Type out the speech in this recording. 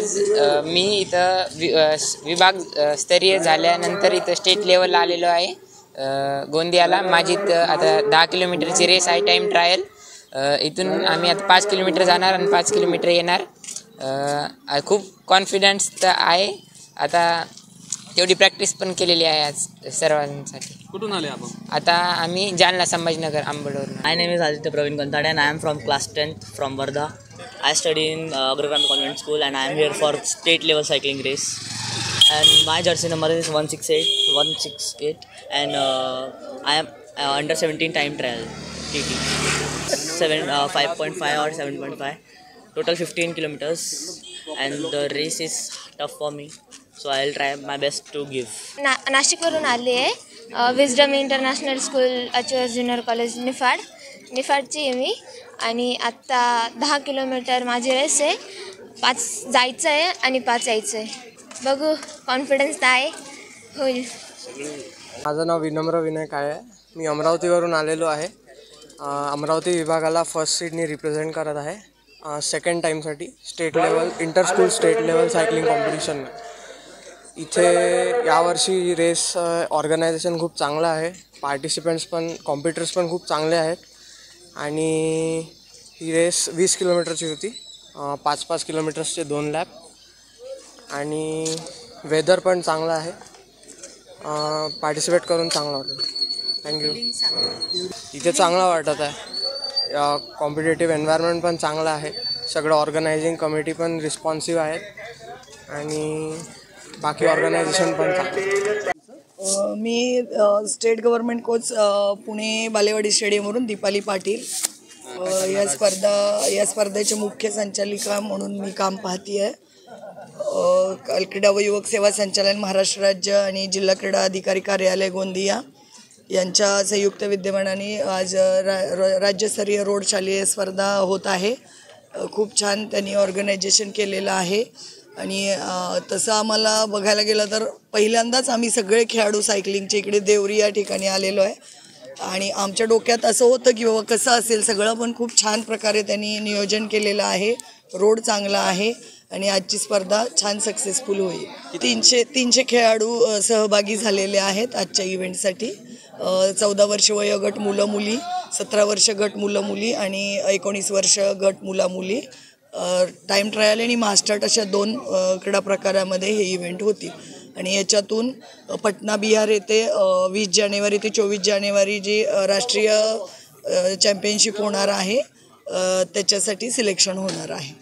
आज मी इथं विभाग स्तरीय झाल्यानंतर इथं स्टेट लेवलला आलेलो आहे गोंदियाला। माझी आता 10 किलोमीटरची रेस आहे, टाईम ट्रायल। इथून आम्ही आता 5 किलोमीटर जाणार आणि 5 किलोमीटर येणार। खूप कॉन्फिडन्स आहे, आता तेवढी प्रॅक्टिस पण केलेली आहे आज सर्वांसाठी। कुठून आले आपण? आता आम्ही Jalna Sambhajinagar आंबडवरून। My name is Aditya Praveen Kantade and I am from class 10th from Varda. I study in Agragram Convent School and I am here for state level cycling race. And my jersey number is 168 and I am under 17 time trial TT. 5.5 or 7.5. Total 15 kilometers and the race is tough for me. So I'll try my best to give. नाशिकवरून आली आहे, wisdom international school achiever junior college निफाडची आहे मी। आणि आत्ता 10 kilometre माझी race आहे। 5 जायचं आहे आणि 5 यायचं आहे। बघू, कॉन्फिडन्स तर आहे, होईल। माझं नाव विनम्र विनायक आहे। मी अमरावतीवरून आलेलो आहे। अमरावती विभागाला फर्स्ट सीडनी रिप्रेझेंट करत आहे। सेकंड टाईमसाठी state level inter school state level cycling competition. इथे यावर्षी रेस ऑर्गनायझेशन खूप चांगलं आहे, पार्टिसिपेंट्स पण कॉम्पिटर्स पण खूप चांगले आहेत। आणि ही रेस 20 किलोमीटरची होती, 5-5 किलोमीटर्सचे 2 लॅप। आणि वेदर पण चांगलं आहे, पार्टिसिपेट करून चांगलं वाटलं। थँक्यू। इथे चांगलं वाटत आहे, कॉम्पिटेटिव्ह एन्व्हायरमेंट पण चांगलं आहे, सगळं ऑर्गनायझिंग कमिटी पण रिस्पॉन्सिव्ह आहेत आणि बाकी ऑर्गनायझेशन पण चांगलं। मी state government coach Pune Balewadi स्टेडियमवरून दीपाली पाटील या स्पर्धेचे मुख्य संचालिका म्हणून मी काम पाहते आहे। क्रीडा व युवक सेवा संचालन महाराष्ट्र राज्य आणि जिल्हा क्रीडा अधिकारी कार्यालय गोंदिया यांच्या संयुक्त विद्यमानाने आज राज्यस्तरीय रोड शालेय स्पर्धा होत आहे। खूप छान त्यांनी ऑर्गनायझेशन केलेलं आहे। आणि तसं आम्हाला बघायला गेलं तर पहिल्यांदाच आम्ही सगळे खेळाडू सायकलिंगचे इकडे देवरी या ठिकाणी आलेलो आहे। आणि आमच्या डोक्यात असं होतं की बाबा कसं असेल सगळं, पण खूप छान प्रकारे त्यांनी नियोजन केलेलं आहे, रोड चांगला आहे आणि आजची स्पर्धा छान सक्सेसफुल होईल। 300 खेळाडू सहभागी झालेले आहेत आजच्या इव्हेंटसाठी। 14 वर्ष वयोगट मुलं मुली, 17 वर्ष गट मुलं मुली आणि 19 वर्ष गट मुला मुली। टाईम ट्रायल आणि मास्टर्ट अशा 2 क्रीडा प्रकारामध्ये हे इव्हेंट होतील। आणि याच्यातून पटना बिहार येथे 20 जानेवारी ते 24 जानेवारी जी राष्ट्रीय चॅम्पियनशिप होणार आहे त्याच्यासाठी सिलेक्शन होणार आहे।